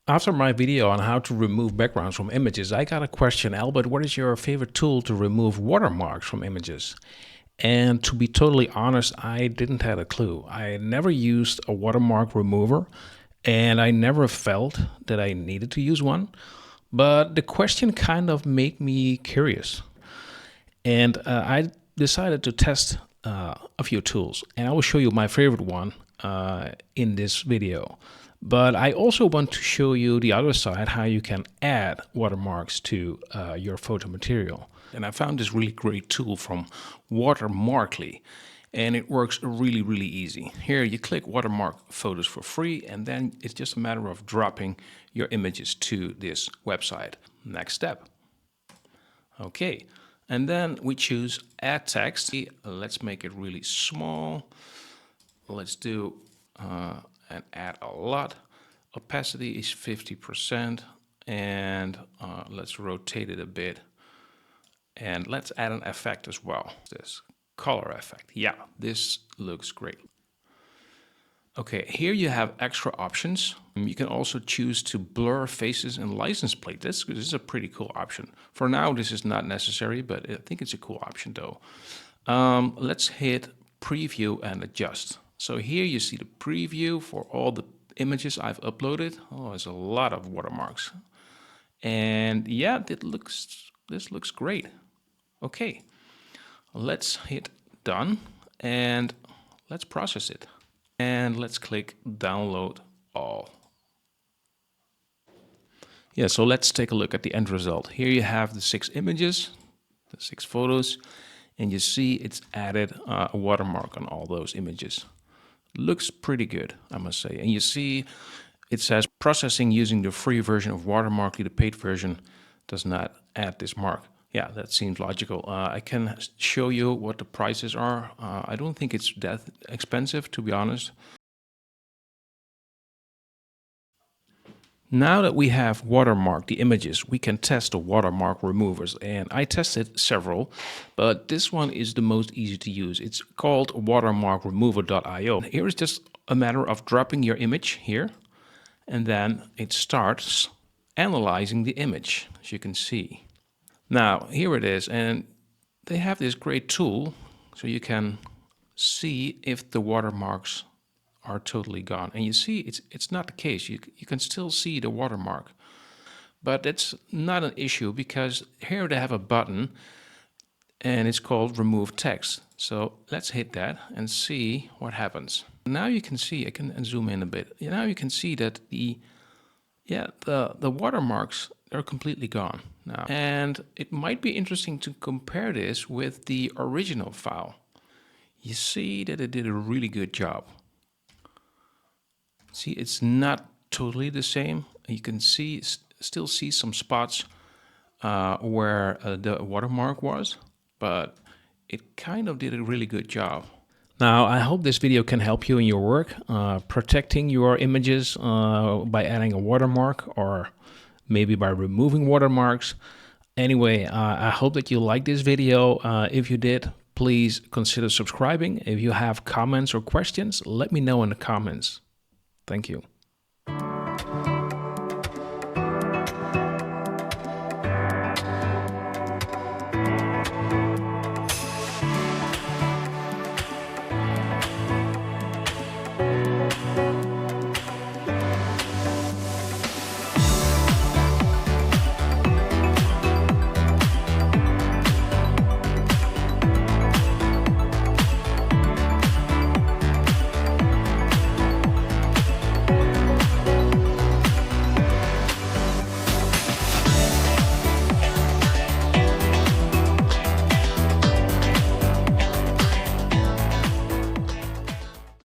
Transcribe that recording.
After my video on how to remove backgrounds from images, I got a question, Albert, what is your favorite tool to remove watermarks from images? And to be totally honest, I didn't have a clue. I never used a watermark remover, and I never felt that I needed to use one. But the question kind of made me curious. And I decided to test a few tools, and I will show you my favorite one in this video. But I also want to show you the other side, how you can add watermarks to your photo material. And I found this really great tool from Watermarkly, and it works really, really easy. Here you click Watermark Photos for free, and then it's just a matter of dropping your images to this website. Next step. Okay, and then we choose Add Text. Let's make it really small. Let's do and add a lot. Opacity is 50%, and let's rotate it a bit. And let's add an effect as well. This color effect. Yeah, this looks great. Okay, here you have extra options. You can also choose to blur faces and license plate. This is a pretty cool option. For now, this is not necessary, but I think it's a cool option though. Let's hit preview and adjust. So here you see the preview for all the images I've uploaded. Oh, there's a lot of watermarks. And yeah, this looks great. Okay, let's hit done and let's process it. And let's click download all. Yeah, so let's take a look at the end result. Here you have the 6 images, the 6 photos, and you see it's added a watermark on all those images. Looks pretty good, I must say. And you see it says processing using the free version of Watermarkly. The paid version does not add this mark. Yeah, that seems logical. I can show you what the prices are. I don't think it's that expensive, to be honest. Now that we have watermarked the images, we can test the watermark removers. And I tested several, but this one is the most easy to use. It's called watermarkremover.io. Here is just a matter of dropping your image here, and then it starts analyzing the image, as you can see. Now, here it is, and they have this great tool, so you can see if the watermarks are totally gone. And you see, it's not the case. You can still see the watermark. But it's not an issue, because here they have a button, and it's called Remove Text. So let's hit that and see what happens. Now you can see, I can zoom in a bit. Now you can see that the watermarks are completely gone now. And it might be interesting to compare this with the original file. You see that it did a really good job. See, it's not totally the same. You can see, still see some spots where the watermark was, but it kind of did a really good job. Now, I hope this video can help you in your work, protecting your images by adding a watermark, or maybe by removing watermarks. Anyway, I hope that you liked this video. If you did, please consider subscribing. If you have comments or questions, let me know in the comments. Thank you.